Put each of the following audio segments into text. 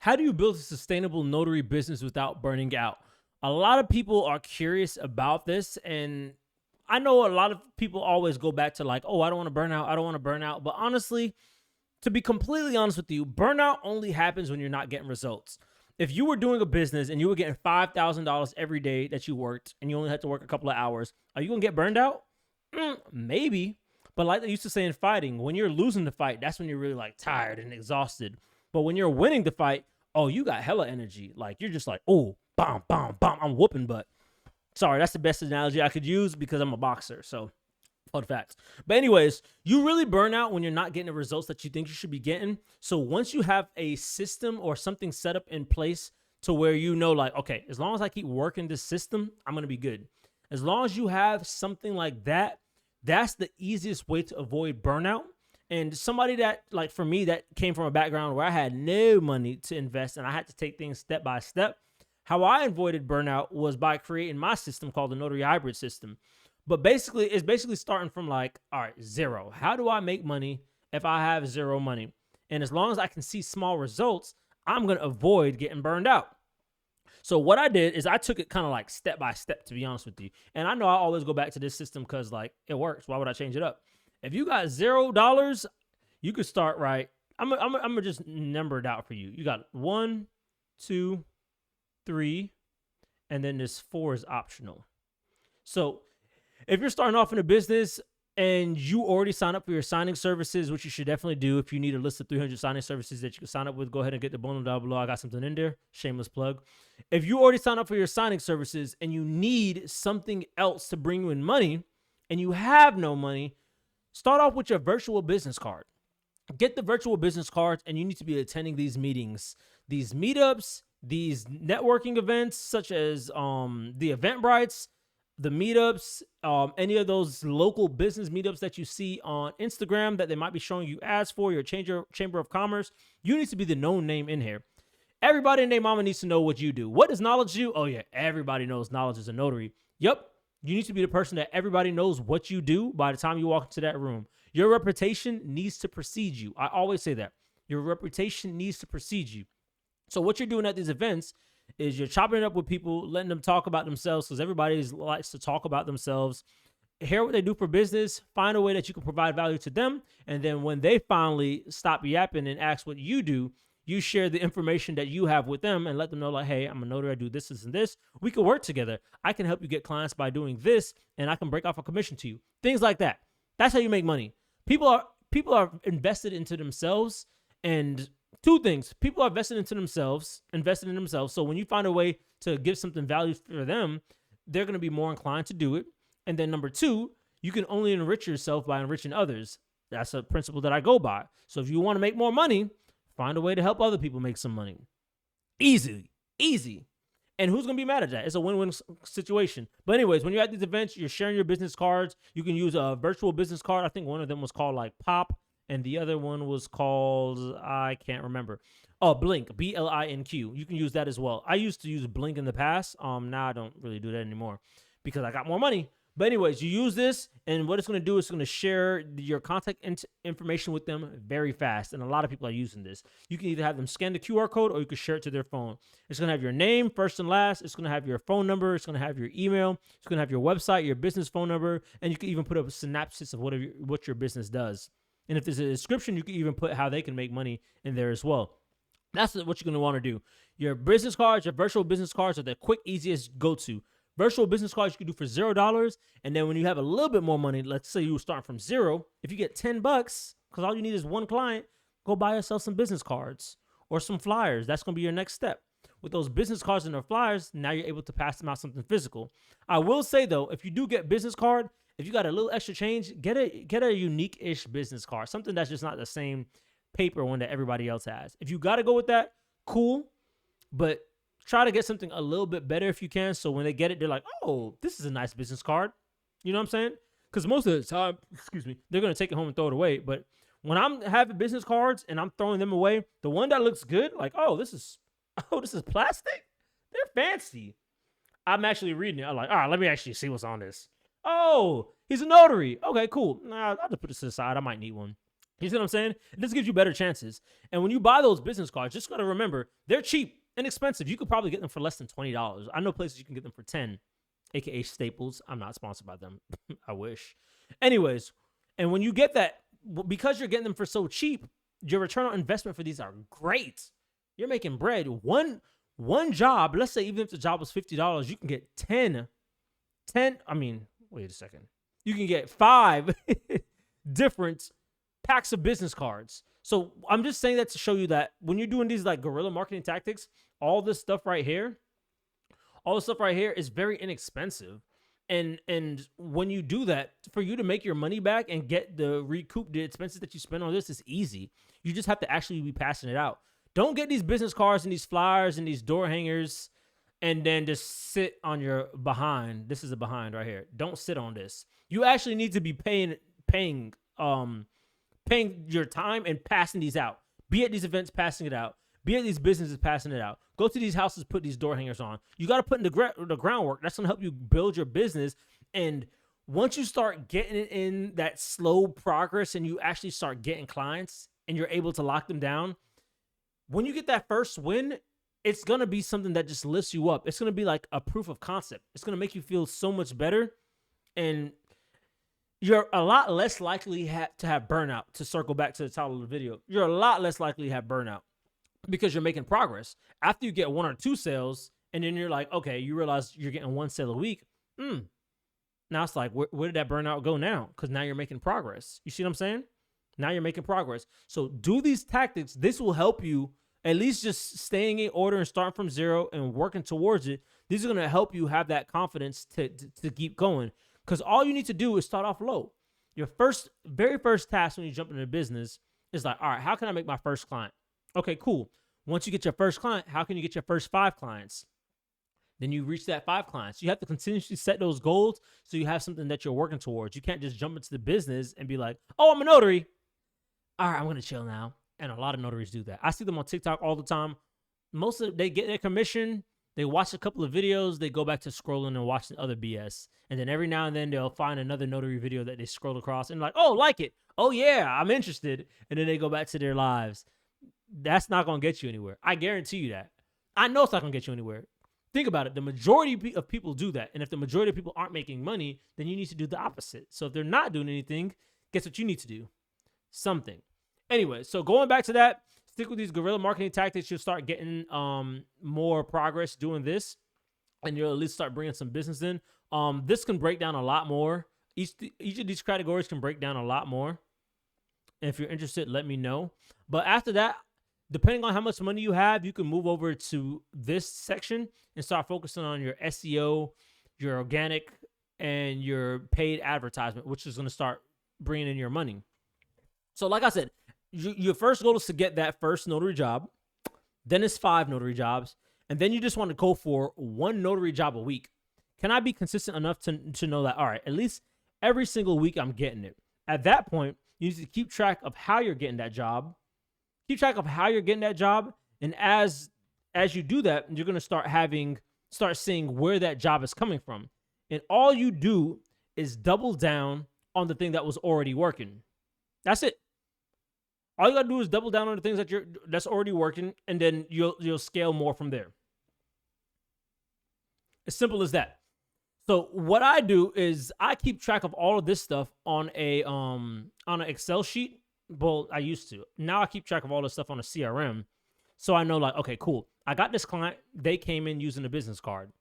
How do you build a sustainable notary business without burning out? A lot of people are curious about this, and I know a lot of people always go back to like, oh, I don't want to burn out. I don't want to burn out. But honestly, to be completely honest with you, burnout only happens when you're not getting results. If you were doing a business and you were getting $5,000 every day that you worked and you only had to work a couple of hours, are you going to get burned out? Maybe. But like they used to say in fighting, when you're losing the fight, that's when you're really like tired and exhausted. But when you're winning the fight, oh, you got hella energy. Like you're just like, oh, bomb, bomb, bomb. I'm whooping butt. Sorry, that's the best analogy I could use because I'm a boxer. So fun facts. But anyways, you really burn out when you're not getting the results that you think you should be getting. So once you have a system or something set up in place to where you know, like, okay, as long as I keep working this system, I'm going to be good. As long as you have something like that, that's the easiest way to avoid burnout. And somebody that, like for me, that came from a background where I had no money to invest and I had to take things step by step. How I avoided burnout was by creating my system called the Notary Hybrid System. But basically, it's basically starting from like, all right, zero. How do I make money if I have zero money? And as long as I can see small results, I'm going to avoid getting burned out. So what I did is I took it kind of like step by step, to be honest with you. And I know I always go back to this system because like it works. Why would I change it up? If you got $0, you could start right. I'm gonna just number it out for you. You got 1, 2, 3, and then this 4 is optional. So if you're starting off in a business and you already sign up for your signing services, which you should definitely do. If you need a list of 300 signing services that you can sign up with, go ahead and get the bundle down below. I got something in there. Shameless plug. If you already signed up for your signing services and you need something else to bring you in money and you have no money, start off with your virtual business card. Get the virtual business cards, and you need to be attending these meetings, these meetups, these networking events, such as the Eventbrites, the meetups, any of those local business meetups that you see on Instagram that they might be showing you ads for, your chamber of commerce. You need to be the known name in here. Everybody and their mama needs to know what you do. What does knowledge do? Oh yeah, everybody knows knowledge is a notary. Yep. You need to be the person that everybody knows what you do by the time you walk into that room. Your reputation needs to precede you. I always say that. Your reputation needs to precede you. So what you're doing at these events is you're chopping it up with people, letting them talk about themselves, because everybody likes to talk about themselves. Hear what they do for business, find a way that you can provide value to them, and then when they finally stop yapping and ask what you do, you share the information that you have with them and let them know, like, hey, I'm a notary, I do this, this, and this. We can work together. I can help you get clients by doing this, and I can break off a commission to you. Things like that. That's how you make money. People are invested into themselves, and two things. People are invested in themselves. So when you find a way to give something value for them, they're going to be more inclined to do it. And then number two, you can only enrich yourself by enriching others. That's a principle that I go by. So if you want to make more money, find a way to help other people make some money. Easy. And who's going to be mad at that? It's a win-win situation. But anyways, when you're at these events, you're sharing your business cards. You can use a virtual business card. I think one of them was called like Pop, and the other one was called, I can't remember. Oh, Blink, B-L-I-N-Q. You can use that as well. I used to use Blink in the past. Now I don't really do that anymore because I got more money. But anyways, you use this, and what it's going to do is it's going to share your contact information with them very fast. And a lot of people are using this. You can either have them scan the QR code or you can share it to their phone. It's going to have your name, first and last. It's going to have your phone number. It's going to have your email. It's going to have your website, your business phone number, and you can even put up a synopsis of what your business does. And if there's a description, you can even put how they can make money in there as well. That's what you're going to want to do. Your business cards, your virtual business cards are the quick, easiest go-to. Virtual business cards you can do for $0. And then when you have a little bit more money, let's say you start from zero, if you get $10, because all you need is one client, go buy yourself some business cards or some flyers. That's going to be your next step. With those business cards and their flyers, now you're able to pass them out something physical. I will say though, if you do get business card, if you got a little extra change, get a unique-ish business card, something that's just not the same paper one that everybody else has. If you got to go with that, cool, but try to get something a little bit better if you can, so when they get it, they're like, oh, this is a nice business card. You know what I'm saying? Because most of the time, they're going to take it home and throw it away. But when I'm having business cards and I'm throwing them away, the one that looks good, like, this is plastic? They're fancy. I'm actually reading it. I'm like, all right, let me actually see what's on this. Oh, he's a notary. Okay, cool. Nah, I'll just put this to the side. I might need one. You see what I'm saying? This gives you better chances. And when you buy those business cards, just got to remember, they're cheap, inexpensive. You could probably get them for less than $20. I know places you can get them for 10, aka Staples. I'm not sponsored by them. I wish. Anyways, and when you get that, because you're getting them for so cheap, your return on investment for these are great. You're making bread. One job, let's say even if the job was $50, you can get 10, wait a second. You can get 5 different packs of business cards. So I'm just saying that to show you that when you're doing these like guerrilla marketing tactics, all this stuff right here is very inexpensive. And when you do that, for you to make your money back and get the recoup the expenses that you spend on this is easy. You just have to actually be passing it out. Don't get these business cards and these flyers and these door hangers and then just sit on your behind. This is a behind right here. Don't sit on this. You actually need to be paying your time and passing these out. Be at these events, passing it out. Be at these businesses, passing it out. Go to these houses, put these door hangers on. You got to put in the groundwork. That's going to help you build your business. And once you start getting it in that slow progress and you actually start getting clients and you're able to lock them down, when you get that first win, it's going to be something that just lifts you up. It's going to be like a proof of concept. It's going to make you feel so much better. And you're a lot less likely to have burnout. To circle back to the title of the video, you're a lot less likely to have burnout because you're making progress. After you get 1 or 2 sales, and then you're like, okay, you realize you're getting 1 sale a week. Now it's like, where did that burnout go now? Because now you're making progress. You see what I'm saying? Now you're making progress. So do these tactics. This will help you at least just staying in order and starting from zero and working towards it. These are going to help you have that confidence to keep going. Because all you need to do is start off low. Your very first task when you jump into business is like, all right, how can I make my first client? Okay, cool. Once you get your first client, how can you get your first 5 clients? Then you reach that 5 clients. You have to continuously set those goals so you have something that you're working towards. You can't just jump into the business and be like, oh, I'm a notary. All right, I'm going to chill now. And a lot of notaries do that. I see them on TikTok all the time. They get their commission. They watch a couple of videos. They go back to scrolling and watching other BS. And then every now and then they'll find another notary video that they scroll across and like, oh, like it. Oh, yeah, I'm interested. And then they go back to their lives. That's not going to get you anywhere. I guarantee you that. I know it's not going to get you anywhere. Think about it. The majority of people do that. And if the majority of people aren't making money, then you need to do the opposite. So if they're not doing anything, guess what you need to do? Something. Anyway, so going back to that, stick with these guerrilla marketing tactics. You'll start getting more progress doing this. And you'll at least start bringing some business in. This can break down a lot more. Each of these categories can break down a lot more. And if you're interested, let me know. But after that, depending on how much money you have, you can move over to this section and start focusing on your SEO, your organic, and your paid advertisement, which is going to start bringing in your money. So like I said, your first goal is to get that first notary job. Then it's 5 notary jobs. And then you just want to go for 1 notary job a week. Can I be consistent enough to know that, all right, at least every single week I'm getting it? At that point, you need to keep track of how you're getting that job. Keep track of how you're getting that job. And as you do that, you're going to start seeing where that job is coming from. And all you do is double down on the thing that was already working. That's it. All you got to do is double down on the things that's already working, and then you'll scale more from there. As simple as that. So what I do is I keep track of all of this stuff on an Excel sheet. Well, I used to. Now I keep track of all this stuff on a CRM. So I know, like, okay, cool. I got this client. They came in using a business card.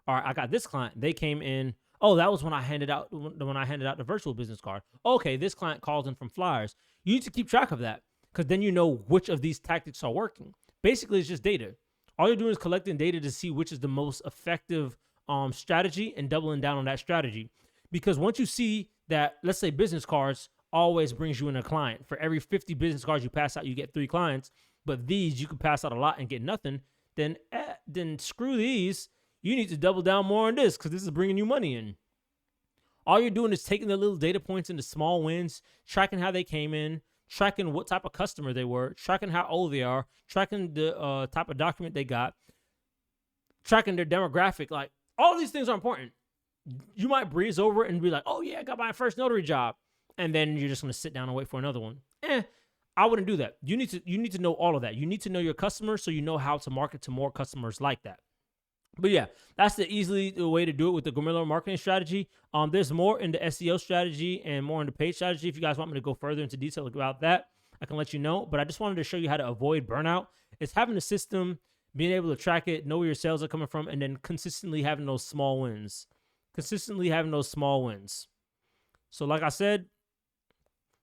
All right, I got this client. They came in. Oh, that was when I handed out the virtual business card. Okay, this client calls in from flyers. You need to keep track of that because then you know which of these tactics are working. Basically, it's just data. All you're doing is collecting data to see which is the most effective strategy and doubling down on that strategy. Because once you see that, let's say business cards always brings you in a client. For every 50 business cards you pass out, you get 3 clients. But these, you could pass out a lot and get nothing. Then screw these. You need to double down more on this because this is bringing you money in. All you're doing is taking the little data points into small wins, tracking how they came in, tracking what type of customer they were, tracking how old they are, tracking the type of document they got, tracking their demographic. Like, all of these things are important. You might breeze over it and be like, oh, yeah, I got my first notary job. And then you're just going to sit down and wait for another one. I wouldn't do that. You need to know all of that. You need to know your customers so you know how to market to more customers like that. But yeah, that's the way to do it with the guerrilla marketing strategy. There's more in the SEO strategy and more in the paid strategy. If you guys want me to go further into detail about that, I can let you know. But I just wanted to show you how to avoid burnout. It's having a system, being able to track it, know where your sales are coming from, and then consistently having those small wins. So like I said,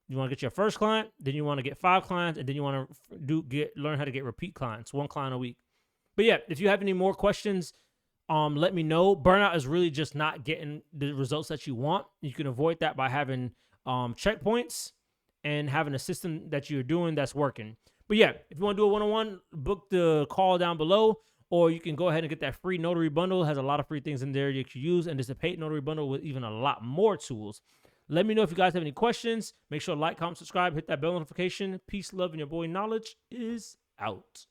you want to get your first client, then you want to get 5 clients, and then you want to learn how to get repeat clients, 1 client a week. But yeah, if you have any more questions, let me know. Burnout is really just not getting the results that you want. You can avoid that by having checkpoints and having a system that you're doing that's working. But yeah, if you want to do a one-on-one, book the call down below, or you can go ahead and get that free notary bundle. It has a lot of free things in there you can use, and there's a paid notary bundle with even a lot more tools. Let me know if you guys have any questions. Make sure to like, comment, subscribe, hit that bell notification. Peace, love, and your boy Knowledge is out.